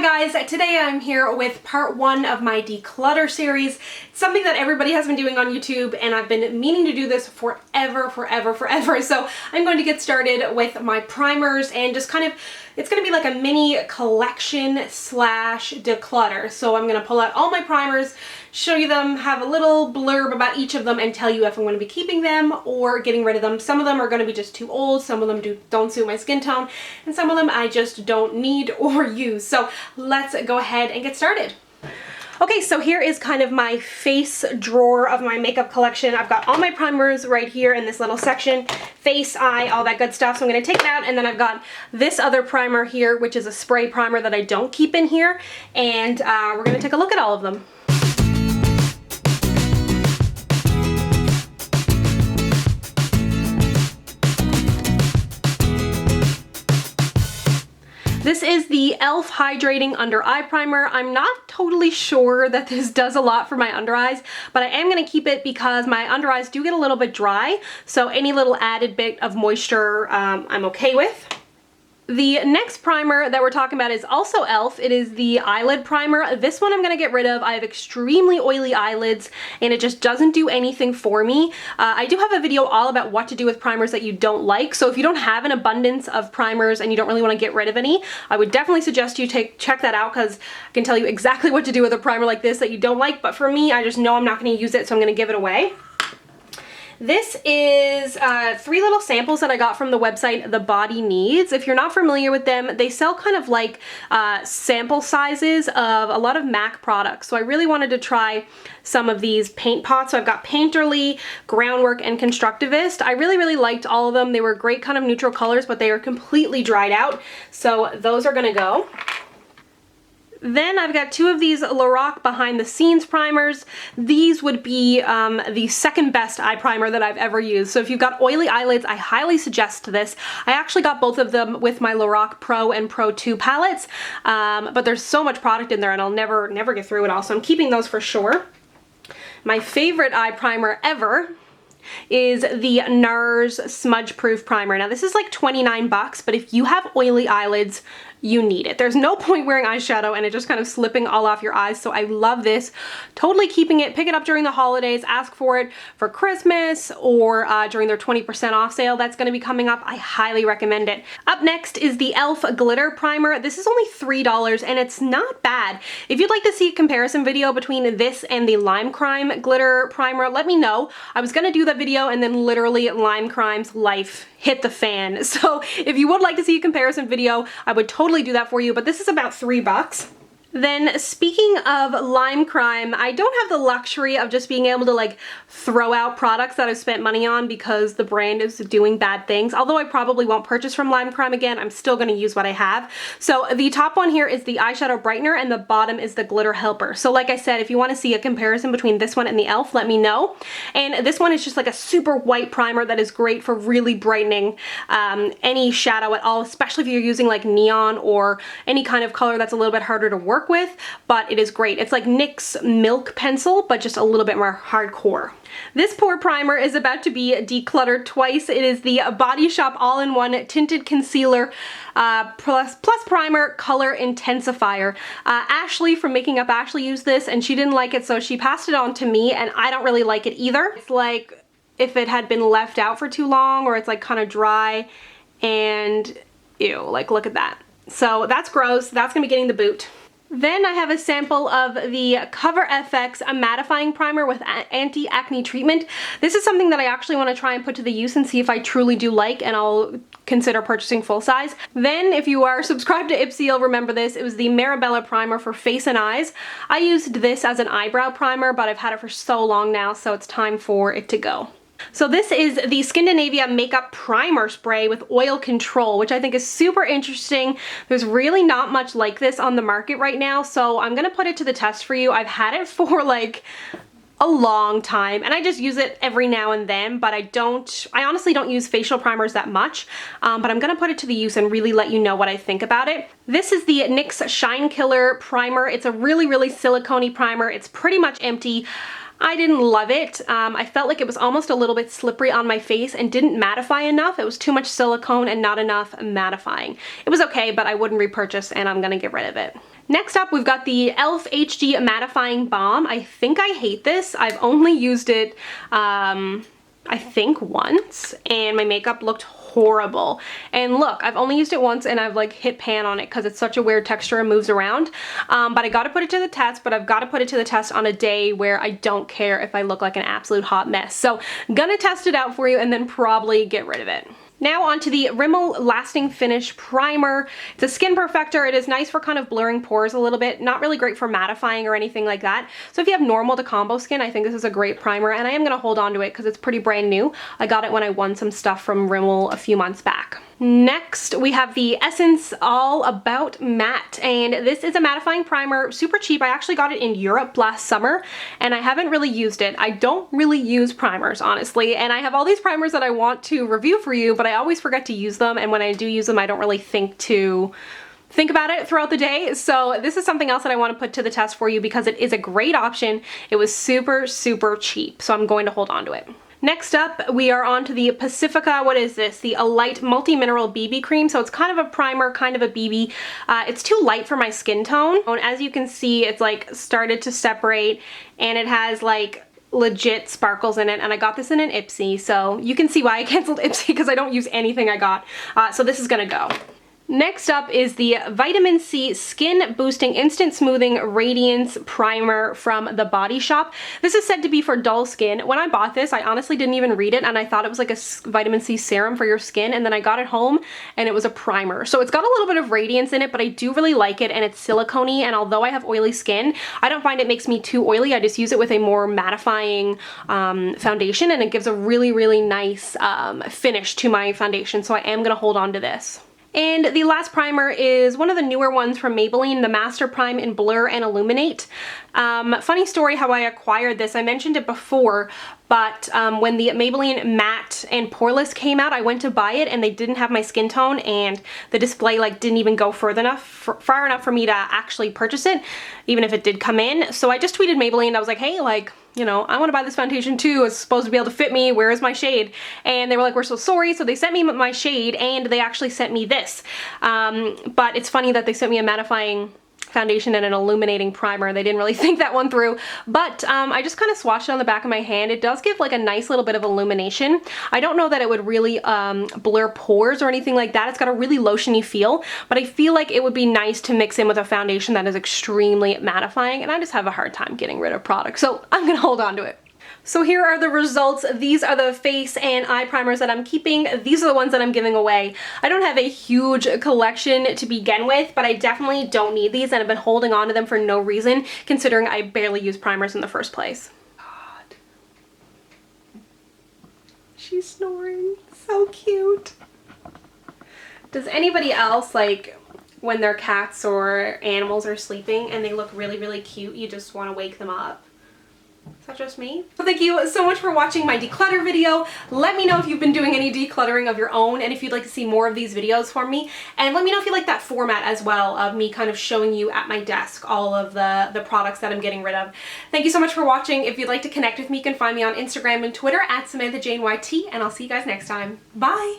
Hi guys, today I'm here with part 1 of my declutter series. It's something that everybody has been doing on YouTube and I've been meaning to do this forever. So I'm going to get started with my primers and just kind of, it's going to be like a mini collection slash declutter. So I'm going to pull out all my primers, show you them, have a little blurb about each of them and tell you if I'm going to be keeping them or getting rid of them. Some of them are going to be just too old, some of them don't suit my skin tone, and some of them I just don't need or use. So let's go ahead and get started. Okay, so here is kind of my face drawer of my makeup collection. I've got all my primers right here in this little section, face, eye, all that good stuff. So I'm gonna take it out, and then I've got this other primer here, which is a spray primer that I don't keep in here, and we're gonna take a look at all of them. This is the e.l.f. Hydrating Under Eye Primer. I'm not totally sure that this does a lot for my under eyes, but I am going to keep it because my under eyes do get a little bit dry, so any little added bit of moisture I'm okay with. The next primer that we're talking about is also e.l.f. It is the Eyelid Primer. This one I'm going to get rid of. I have extremely oily eyelids and it just doesn't do anything for me. I do have a video all about what to do with primers that you don't like, so if you don't have an abundance of primers and you don't really want to get rid of any, I would definitely suggest you check that out, because I can tell you exactly what to do with a primer like this that you don't like, but for me, I just know I'm not going to use it, so I'm going to give it away. This is 3 little samples that I got from the website The Body Needs. If you're not familiar with them, they sell kind of like sample sizes of a lot of MAC products. So I really wanted to try some of these paint pots. So I've got Painterly, Groundwork, and Constructivist. I really liked all of them. They were great kind of neutral colors, but they are completely dried out. So those are gonna go. Then I've got 2 of these LORAC behind the scenes primers. These would be the second best eye primer that I've ever used. So if you've got oily eyelids, I highly suggest this. I actually got both of them with my LORAC Pro and Pro 2 palettes, but there's so much product in there and I'll never get through it all, so I'm keeping those for sure. My favorite eye primer ever is the NARS Smudge Proof Primer. Now this is like 29 bucks, but if you have oily eyelids, you need it. There's no point wearing eyeshadow and it just kind of slipping all off your eyes, so I love this. Totally keeping it. Pick it up during the holidays, ask for it for Christmas or during their 20% off sale that's going to be coming up. I highly recommend it. Up next is the e.l.f. Glitter Primer. This is only $3 and it's not bad. If you'd like to see a comparison video between this and the Lime Crime Glitter Primer, let me know. I was going to do that video and then literally Lime Crime's life hit the fan. So if you would like to see a comparison video, I would totally do that for you, but this is about $3. Then speaking of Lime Crime, I don't have the luxury of just being able to like throw out products that I've spent money on because the brand is doing bad things. Although I probably won't purchase from Lime Crime again, I'm still going to use what I have. So the top one here is the Eyeshadow Brightener and the bottom is the Glitter Helper. So like I said, if you want to see a comparison between this one and the e.l.f., let me know. And this one is just like a super white primer that is great for really brightening any shadow at all, especially if you're using like neon or any kind of color that's a little bit harder to work with, but it is great. It's like NYX Milk Pencil, but just a little bit more hardcore. This poor primer is about to be decluttered twice. It is the Body Shop All-in-One Tinted Concealer plus Primer Color Intensifier. Ashley from Making Up Ashley used this and she didn't like it, so she passed it on to me, and I don't really like it either. It's like if it had been left out for too long, or it's like kind of dry and ew, like look at that. So that's gross. That's gonna be getting the boot. Then I have a sample of the Cover FX Mattifying Primer with Anti-Acne treatment. This is something that I actually want to try and put to the use and see if I truly do like, and I'll consider purchasing full size. Then if you are subscribed to Ipsy, you'll remember this. It was the Mirabella primer for face and eyes. I used this as an eyebrow primer, but I've had it for so long now, so it's time for it to go. So this is the Skindinavia Makeup Primer Spray with Oil Control, which I think is super interesting. There's really not much like this on the market right now, so I'm gonna put it to the test for you. I've had it for like a long time and I just use it every now and then, but I honestly don't use facial primers that much, but I'm gonna put it to the use and really let you know what I think about it. This is the NYX Shine Killer Primer. It's a really silicone-y primer. It's pretty much empty. I didn't love it. I felt like it was almost a little bit slippery on my face and didn't mattify enough. It was too much silicone and not enough mattifying. It was okay, but I wouldn't repurchase and I'm gonna get rid of it. Next up, we've got the e.l.f. HD Mattifying Balm. I think I hate this. I've only used it, I think once, and my makeup looked horrible. And look, I've only used it once and I've like hit pan on it because it's such a weird texture and moves around. But I got to put it to the test, but I've got to put it to the test on a day where I don't care if I look like an absolute hot mess. So gonna test it out for you and then probably get rid of it. Now onto the Rimmel Lasting Finish Primer. It's a skin perfector. It is nice for kind of blurring pores a little bit. Not really great for mattifying or anything like that. So if you have normal to combo skin, I think this is a great primer, and I am going to hold on to it because it's pretty brand new. I got it when I won some stuff from Rimmel a few months back. Next, we have the Essence All About Matte, and this is a mattifying primer, super cheap. I actually got it in Europe last summer, and I haven't really used it. I don't really use primers, honestly, and I have all these primers that I want to review for you, but I always forget to use them, and when I do use them, I don't really think about it throughout the day. So this is something else that I want to put to the test for you because it is a great option. It was super, super cheap, so I'm going to hold on to it. Next up, we are on to the Pacifica, what is this? The Alight Multi-Mineral BB Cream. So it's kind of a primer, kind of a BB. It's too light for my skin tone. And as you can see, it's like started to separate and it has like legit sparkles in it, and I got this in an Ipsy, so you can see why I canceled Ipsy because I don't use anything I got. So this is gonna go. Next up is the Vitamin C Skin Boosting Instant Smoothing Radiance Primer from The Body Shop. This is said to be for dull skin. When I bought this, I honestly didn't even read it, and I thought it was like a vitamin C serum for your skin, and then I got it home and it was a primer. So it's got a little bit of radiance in it, but I do really like it, and it's silicone-y, and although I have oily skin, I don't find it makes me too oily. I just use it with a more mattifying foundation, and it gives a really, really nice finish to my foundation, so I am gonna hold on to this. And the last primer is one of the newer ones from Maybelline, the Master Prime in Blur and Illuminate. Funny story how I acquired this. I mentioned it before, but when the Maybelline Matte and Poreless came out, I went to buy it and they didn't have my skin tone, and the display like didn't even go far enough for me to actually purchase it, even if it did come in. So I just tweeted Maybelline. I was like, hey, like, you know, I want to buy this foundation too. It's supposed to be able to fit me. Where is my shade? And they were like, we're so sorry. So they sent me my shade, and they actually sent me this. But it's funny that they sent me a mattifying foundation and an illuminating primer. They didn't really think that one through, but I just kind of swatched it on the back of my hand. It does give like a nice little bit of illumination. I don't know that it would really blur pores or anything like that. It's got a really lotiony feel, but I feel like it would be nice to mix in with a foundation that is extremely mattifying, and I just have a hard time getting rid of product, so I'm gonna hold on to it. So here are the results. These are the face and eye primers that I'm keeping. These are the ones that I'm giving away. I don't have a huge collection to begin with, but I definitely don't need these, and I've been holding on to them for no reason, considering I barely use primers in the first place. God. She's snoring. So cute. Does anybody else, like, when their cats or animals are sleeping and they look really, really cute, you just want to wake them up? Is that just me? So thank you so much for watching my declutter video. Let me know if you've been doing any decluttering of your own and if you'd like to see more of these videos from me. And let me know if you like that format as well of me kind of showing you at my desk all of the products that I'm getting rid of. Thank you so much for watching. If you'd like to connect with me, you can find me on Instagram and Twitter at SamanthaJaneYT, and I'll see you guys next time. Bye!